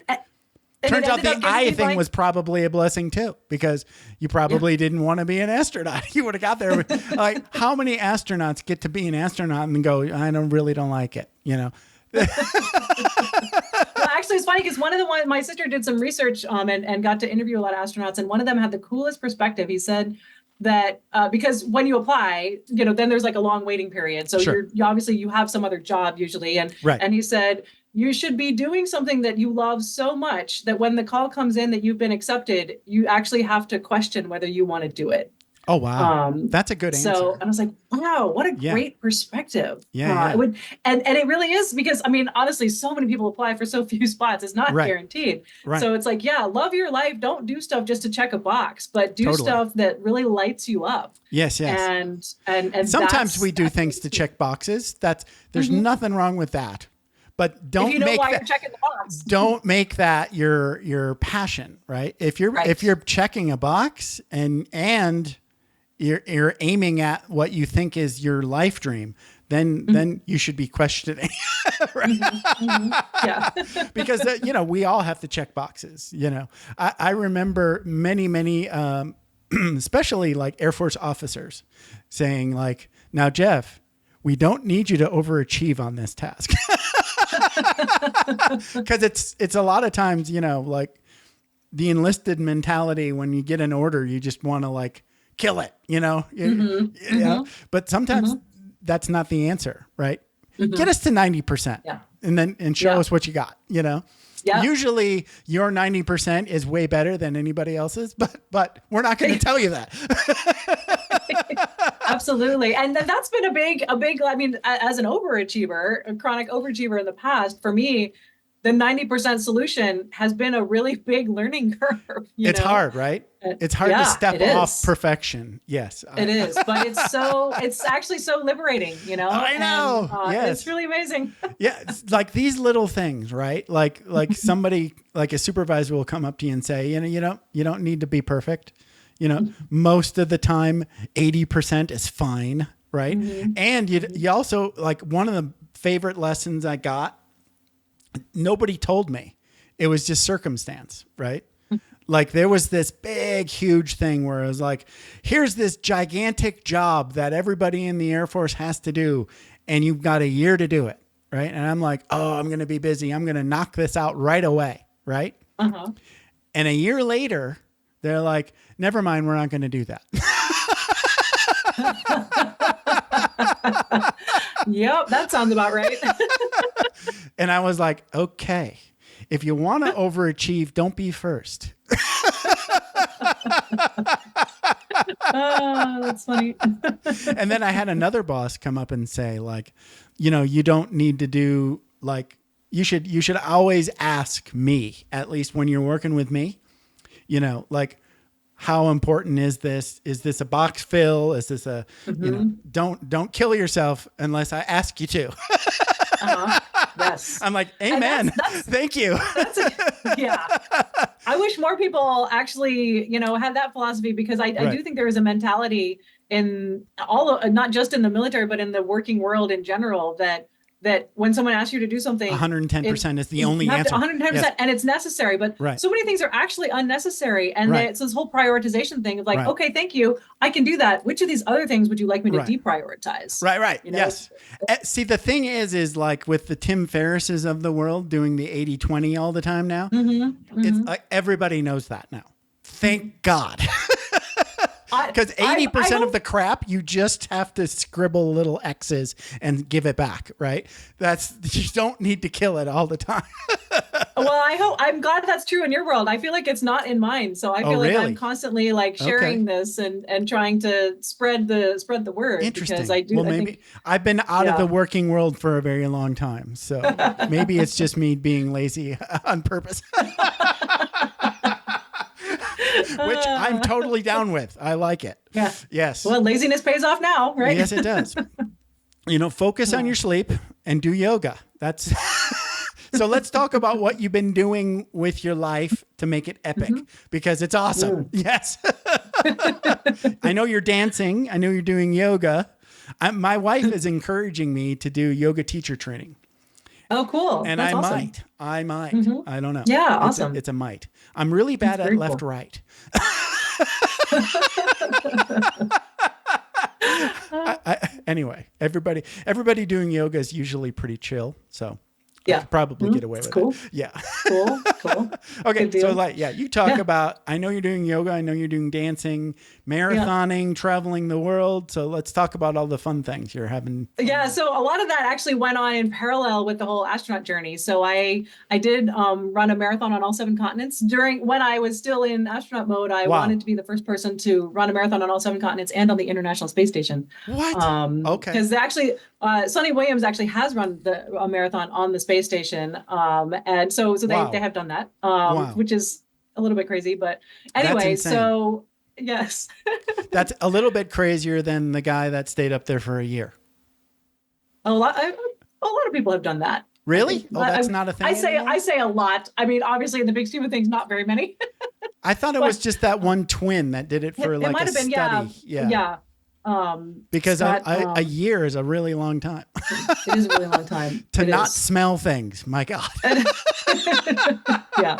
Speaker 1: Turns out the eye thing was probably a blessing too, because you probably didn't want to be an astronaut. You would have got there. Like, how many astronauts get to be an astronaut and go, I really don't like it, Well,
Speaker 4: actually, it's funny because my sister did some research and got to interview a lot of astronauts, and one of them had the coolest perspective. He said that because when you apply, then there's like a long waiting period. So you obviously you have some other job usually, and he said, you should be doing something that you love so much that when the call comes in that you've been accepted, you actually have to question whether you want to do it.
Speaker 1: Oh, wow. That's a good answer.
Speaker 4: So, and I was like, wow, what a great perspective.
Speaker 1: Yeah.
Speaker 4: And it really is, because, honestly, so many people apply for so few spots. It's not guaranteed. Right. So it's like, love your life. Don't do stuff just to check a box, but do stuff that really lights you up.
Speaker 1: Yes.
Speaker 4: And
Speaker 1: sometimes we do things to check boxes. There's nothing wrong with that. But don't
Speaker 4: you're checking the box.
Speaker 1: Don't make that your passion, right? If you're checking a box and you're aiming at what you think is your life dream, then you should be questioning.
Speaker 4: Yeah.
Speaker 1: Because we all have to check boxes. I remember many especially like Air Force officers saying like, now Jeff, we don't need you to overachieve on this task. Because it's a lot of times, like the enlisted mentality, when you get an order, you just want to kill it, But sometimes that's not the answer, right? Get us to 90%, and show us what you got, Yeah. Usually your 90% is way better than anybody else's, but we're not going to tell you that.
Speaker 4: Absolutely. And that's been a big, as an overachiever, a chronic overachiever in the past, for me, the 90% solution has been a really big learning curve.
Speaker 1: It's hard, right? It's hard to step off perfection. Yes.
Speaker 4: It is, but it's actually so liberating,
Speaker 1: I know. Yes.
Speaker 4: It's really amazing.
Speaker 1: Yeah. It's like these little things, right? Like somebody, like a supervisor will come up to you and say, you don't need to be perfect. Most of the time, 80% is fine. Right. And you also, like, one of the favorite lessons I got, nobody told me. It was just circumstance, right? Like there was this big, huge thing where it was like, here's this gigantic job that everybody in the Air Force has to do, and you've got a year to do it, right? And I'm like, oh, I'm going to be busy. I'm going to knock this out right away, right? And a year later, they're like, never mind, we're not going to do that.
Speaker 4: Yep, that sounds about right.
Speaker 1: And I was like, okay, if you want to overachieve, don't be first.
Speaker 4: Oh, that's funny.
Speaker 1: And then I had another boss come up and say, like, you don't need to do, like, you should always ask me, at least when you're working with me, like, how important is this? Is this a box fill? Is this a, don't kill yourself unless I ask you to.
Speaker 4: Yes.
Speaker 1: I'm like, amen. Thank you.
Speaker 4: Yeah. I wish more people actually, had that philosophy, because I do think there is a mentality in not just in the military, but in the working world in general, that that when someone asks you to do something,
Speaker 1: 110% is the only answer.
Speaker 4: 110%,
Speaker 1: Yes.
Speaker 4: and it's necessary. But so many things are actually unnecessary. And it's this whole prioritization thing of like, okay, thank you, I can do that. Which of these other things would you like me to deprioritize?
Speaker 1: Right. You know? Yes. See, the thing is like with the Tim Ferrisses of the world doing the 80-20 all the time now, it's like everybody knows that now. Thank God. Because 80% of the crap, you just have to scribble little X's and give it back, right? You don't need to kill it all the time.
Speaker 4: Well, I'm glad that's true in your world. I feel like it's not in mine. So I feel like I'm constantly like sharing this and trying to spread the word.
Speaker 1: Interesting.
Speaker 4: Because I do.
Speaker 1: Well, maybe I've been out of the working world for a very long time. So maybe it's just me being lazy on purpose. Which I'm totally down with. I like it.
Speaker 4: Yeah.
Speaker 1: Yes.
Speaker 4: Well, laziness pays off now, right?
Speaker 1: Yes, it does. Focus on your sleep and do yoga. That's so let's talk about what you've been doing with your life to make it epic because it's awesome. Yes. I know you're dancing. I know you're doing yoga. My wife is encouraging me to do yoga teacher training.
Speaker 4: Oh, cool.
Speaker 1: And
Speaker 4: That's
Speaker 1: I
Speaker 4: awesome.
Speaker 1: might. I don't know.
Speaker 4: Yeah, awesome.
Speaker 1: It's a might. I'm really bad at left, right. Anyway, everybody doing yoga is usually pretty chill. So I could probably get away with it. Yeah.
Speaker 4: Cool.
Speaker 1: Okay. So you talk about, I know you're doing yoga. I know you're doing dancing, marathoning, traveling the world. So let's talk about all the fun things you're having.
Speaker 4: Yeah. So a lot of that actually went on in parallel with the whole astronaut journey. So I did run a marathon on all 7 continents when I was still in astronaut mode. I wanted to be the first person to run a marathon on all 7 continents and on the International Space Station.
Speaker 1: What? Okay.
Speaker 4: Because actually, Sonny Williams actually has run a marathon on the space station. And so they have done that, which is a little bit crazy, but anyway, so yes.
Speaker 1: That's a little bit crazier than the guy that stayed up there for a year.
Speaker 4: A lot of people have done that.
Speaker 1: Really? That's not a thing.
Speaker 4: I say a lot. I mean, obviously in the big scheme of things, not very many.
Speaker 1: I thought it was just that one twin that did it for like a study.
Speaker 4: Yeah.
Speaker 1: Because a year is a really long time.
Speaker 4: It is a really long time
Speaker 1: to not smell things. My God.
Speaker 4: Yeah.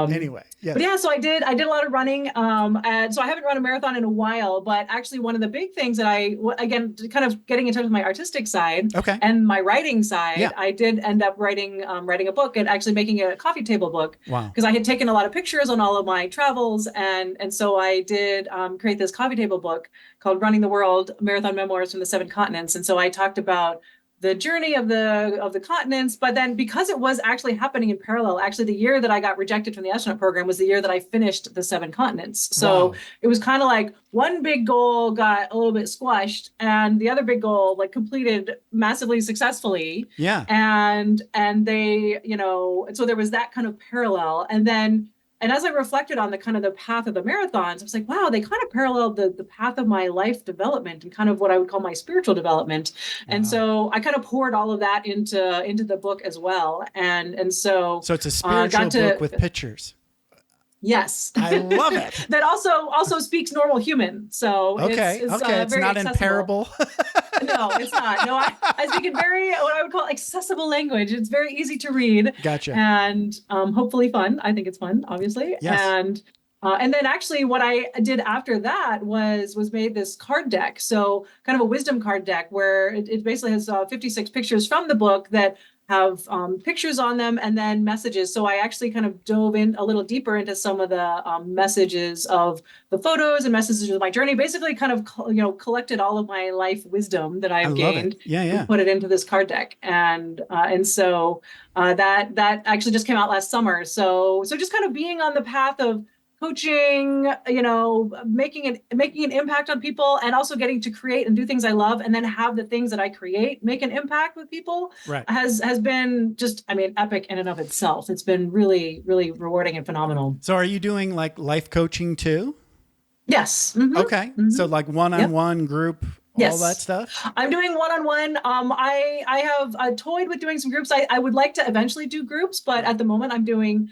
Speaker 1: Anyway, yeah.
Speaker 4: But yeah, so I did a lot of running. And so I haven't run a marathon in a while, but actually one of the big things that again, kind of getting in touch with my artistic side and my writing side, I did end up writing a book and actually making a coffee table book.
Speaker 1: Wow.
Speaker 4: Because I had taken a lot of pictures on all of my travels. And so I did create this coffee table book called Running the World, Marathon Memoirs from the 7 Continents. And so I talked about the journey of the continents, but then because it was actually happening in parallel, actually the year that I got rejected from the astronaut program was the year that I finished the 7 continents. So it was kind of like one big goal got a little bit squashed and the other big goal like completed massively successfully.
Speaker 1: Yeah.
Speaker 4: And they, so there was that kind of parallel. And as I reflected on the path of the marathons, I was like, wow, they kind of paralleled the path of my life development and kind of what I would call my spiritual development. Wow. And so I kind of poured all of that into the book as well. And so
Speaker 1: it's a spiritual book with pictures.
Speaker 4: Yes.
Speaker 1: I love it.
Speaker 4: That also speaks normal human. So it's
Speaker 1: very not accessible. In parable.
Speaker 4: No, it's not. No, I speak in very, what I would call accessible language. It's very easy to read.
Speaker 1: Gotcha.
Speaker 4: And hopefully fun. I think it's fun, obviously.
Speaker 1: Yes.
Speaker 4: And then actually what I did after that was made this card deck. So kind of a wisdom card deck where it basically has 56 pictures from the book that have pictures on them and then messages. So I actually kind of dove in a little deeper into some of the messages of the photos and messages of my journey, basically kind of, collected all of my life wisdom that I've gained and put it into this card deck. And so that actually just came out last summer. So just kind of being on the path of coaching, making an impact on people and also getting to create and do things I love and then have the things that I create make an impact with people has been just, epic in and of itself. It's been really, really rewarding and phenomenal.
Speaker 1: So are you doing like life coaching too?
Speaker 4: Yes. Mm-hmm.
Speaker 1: Okay. Mm-hmm. So like one-on-one group, all that stuff?
Speaker 4: I'm doing one-on-one. I have toyed with doing some groups. I would like to eventually do groups, but at the moment I'm doing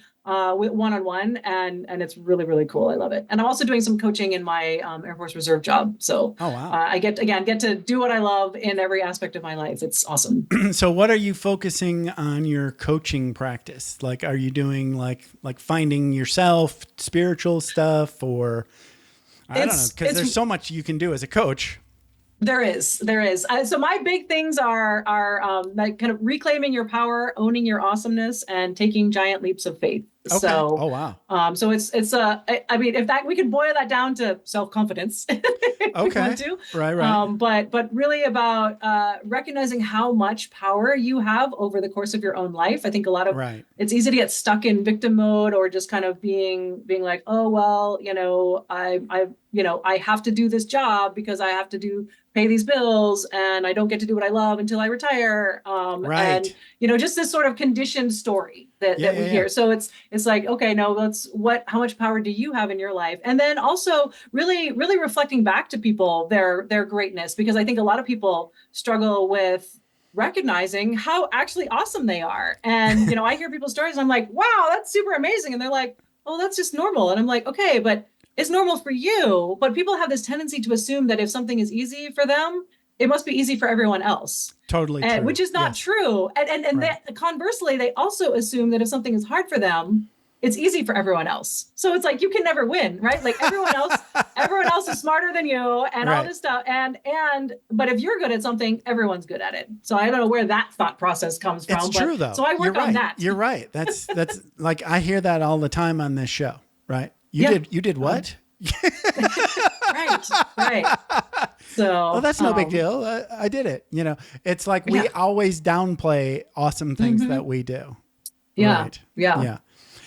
Speaker 4: with one-on-one, and it's really, really cool. I love it. And I'm also doing some coaching in my Air Force Reserve job. So
Speaker 1: Oh, wow.
Speaker 4: I get to do what I love in every aspect of my life. It's awesome.
Speaker 1: So what are you focusing on your coaching practice? Like, are you doing like finding yourself, spiritual stuff, or I don't know, because there's so much you can do as a coach.
Speaker 4: There is. So my big things are like kind of reclaiming your power, owning your awesomeness, and taking giant leaps of faith.
Speaker 1: Okay.
Speaker 4: So,
Speaker 1: oh wow.
Speaker 4: So I mean, if that we could boil that down to self-confidence, if we want to.
Speaker 1: Right.
Speaker 4: But really about recognizing how much power you have over the course of your own life. I think a lot of it's easy to get stuck in victim mode, or just kind of being like, oh well, I have to do this job because I have to pay these bills, and I don't get to do what I love until I retire. And just this sort of conditioned story that we hear. So it's like, okay, no, how much power do you have in your life? And then also really, really reflecting back to people their greatness, because I think a lot of people struggle with recognizing how actually awesome they are. And, I hear people's stories and I'm like, wow, that's super amazing. And they're like, oh, that's just normal. And I'm like, okay, but it's normal for you. But people have this tendency to assume that if something is easy for them, it must be easy for everyone else.
Speaker 1: Totally true.
Speaker 4: Which is not true. And that, conversely, they also assume that if something is hard for them, it's easy for everyone else. So it's like, you can never win, right? Like everyone else is smarter than you and all this stuff. But if you're good at something, everyone's good at it. So I don't know where that thought process comes from.
Speaker 1: It's true though.
Speaker 4: So I work on that.
Speaker 1: You're right. That's like, I hear that all the time on this show, right? You did what?
Speaker 4: Right. So
Speaker 1: that's no big deal. I did it. It's like we always downplay awesome things that we do.
Speaker 4: Yeah.
Speaker 1: Right.
Speaker 4: Yeah.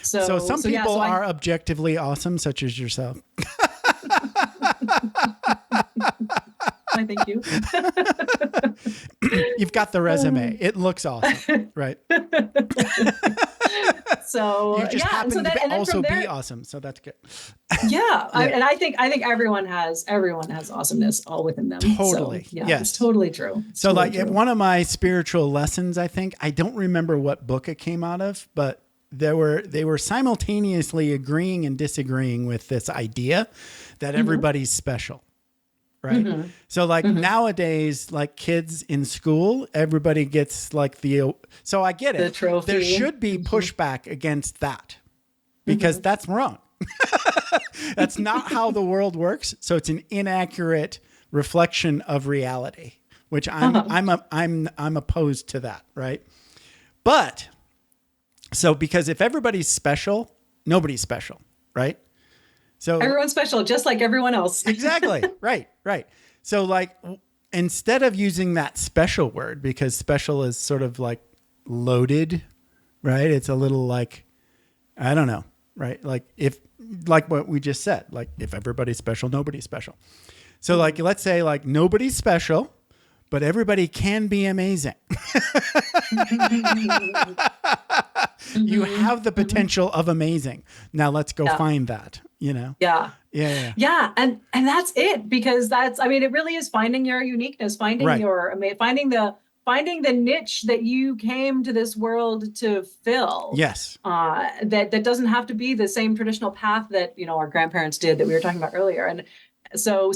Speaker 1: So some people are objectively awesome, such as yourself.
Speaker 4: I thank you.
Speaker 1: You've got the resume. It looks awesome, right?
Speaker 4: So
Speaker 1: you just happen to also be awesome, so that's good.
Speaker 4: And I think everyone has awesomeness all within them.
Speaker 1: Totally.
Speaker 4: So,
Speaker 1: yes,
Speaker 4: it's totally true.
Speaker 1: So like one of my spiritual lessons, I don't remember what book it came out of, but they were simultaneously agreeing and disagreeing with this idea that everybody's special. Right. So like nowadays, like kids in school, everybody gets like so I get it.
Speaker 4: The trophy.
Speaker 1: There should be pushback against that because that's wrong. That's not how the world works. So it's an inaccurate reflection of reality, which I'm opposed to that. Right. But so because if everybody's special, nobody's special. Right. So
Speaker 4: everyone's special, just like everyone else.
Speaker 1: Exactly. Right. So like, instead of using that special word, because special is sort of like loaded, right? It's a little like, I don't know. Right. Like what we just said, like if everybody's special, nobody's special. So like, let's say like nobody's special, but everybody can be amazing. You have the potential of amazing. Now let's go find that,
Speaker 4: Yeah. And that's it, because it really is finding your uniqueness, finding finding the niche that you came to this world to fill.
Speaker 1: Yes.
Speaker 4: That doesn't have to be the same traditional path that, our grandparents did that we were talking about earlier. And so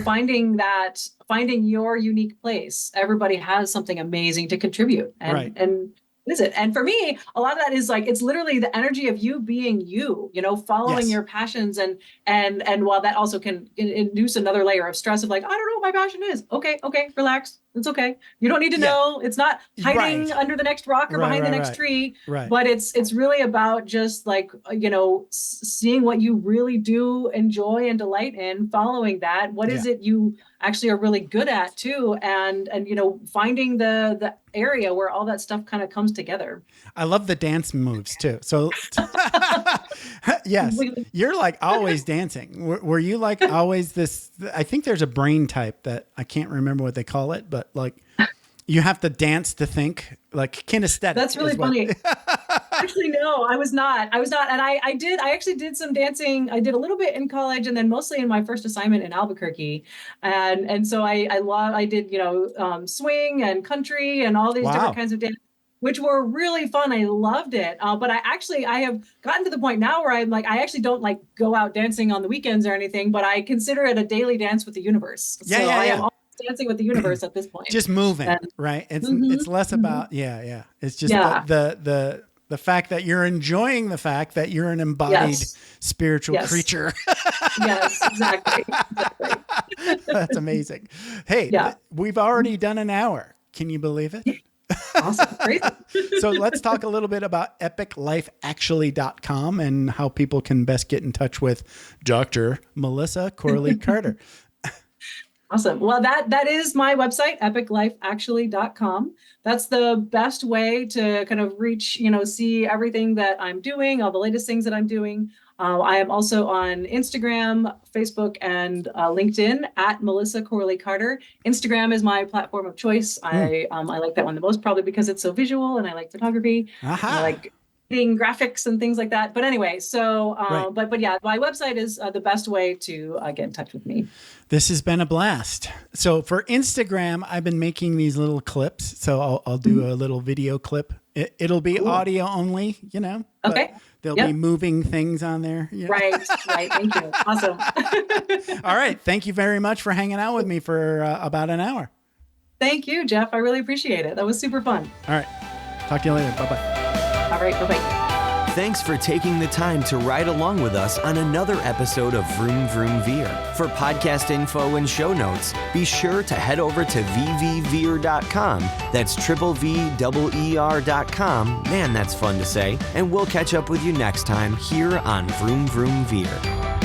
Speaker 4: finding your unique place. Everybody has something amazing to contribute. And is it? And for me, a lot of that is like, it's literally the energy of you being you, following your passions. And while that also can induce another layer of stress of like, I don't know what my passion is. Okay, relax. It's okay. You don't need to know. It's not hiding under the next rock or behind the next tree.
Speaker 1: Right.
Speaker 4: But it's really about just like, seeing what you really do enjoy and delight in, following that. What is it you actually are really good at too? And finding the area where all that stuff kind of comes together.
Speaker 1: I love the dance moves too. So yes, you're like always dancing. Were you like always this? I think there's a brain type that I can't remember what they call it, but like you have to dance to think, like kinesthetic.
Speaker 4: That's really funny. Actually, no, I was not. And I actually did some dancing. I did a little bit in college and then mostly in my first assignment in Albuquerque. And so I did, swing and country and all these different kinds of dance. which were really fun. I loved it. But I have gotten to the point now where I'm like, I actually don't like go out dancing on the weekends or anything, but I consider it a daily dance with the universe.
Speaker 1: Yeah,
Speaker 4: so
Speaker 1: yeah,
Speaker 4: I
Speaker 1: yeah.
Speaker 4: am always dancing with the universe at this point.
Speaker 1: Just moving,
Speaker 4: And-
Speaker 1: right? It's
Speaker 4: Mhm,
Speaker 1: it's less about It's just
Speaker 4: Yeah.
Speaker 1: the fact that you're enjoying the fact that you're an embodied
Speaker 4: Yes.
Speaker 1: spiritual
Speaker 4: Yes.
Speaker 1: creature.
Speaker 4: Yes, exactly.
Speaker 1: That's amazing. Hey,
Speaker 4: Yeah.
Speaker 1: we've already done an hour. Can you believe it?
Speaker 4: Awesome. Great.
Speaker 1: So let's talk a little bit about epiclifeactually.com and how people can best get in touch with Dr. Melissa Corley Carter.
Speaker 4: Awesome. Well, that is my website, epiclifeactually.com. That's the best way to kind of reach, see everything that I'm doing, all the latest things that I'm doing. I am also on Instagram, Facebook, and LinkedIn at Melissa Corley Carter. Instagram is my platform of choice. I like that one the most, probably because it's so visual, and I like photography.
Speaker 1: Aha.
Speaker 4: I like creating graphics and things like that. But anyway, so
Speaker 1: Right.
Speaker 4: but yeah, my website is the best way to get in touch with me.
Speaker 1: This has been a blast. So for Instagram, I've been making these little clips. So I'll do a little video clip. It'll be audio only, but
Speaker 4: Okay.
Speaker 1: there'll
Speaker 4: Yep.
Speaker 1: be moving things on there.
Speaker 4: Right. Thank you. Awesome.
Speaker 1: All right. Thank you very much for hanging out with me for about an hour.
Speaker 4: Thank you, Jeff. I really appreciate it. That was super fun.
Speaker 1: All right. Talk to you later. Bye-bye.
Speaker 4: All right. Bye-bye.
Speaker 3: Thanks for taking the time to ride along with us on another episode of Vroom Vroom Veer. For podcast info and show notes, be sure to head over to vvveer.com. That's VVER.com. Man, that's fun to say. And we'll catch up with you next time here on Vroom Vroom Veer.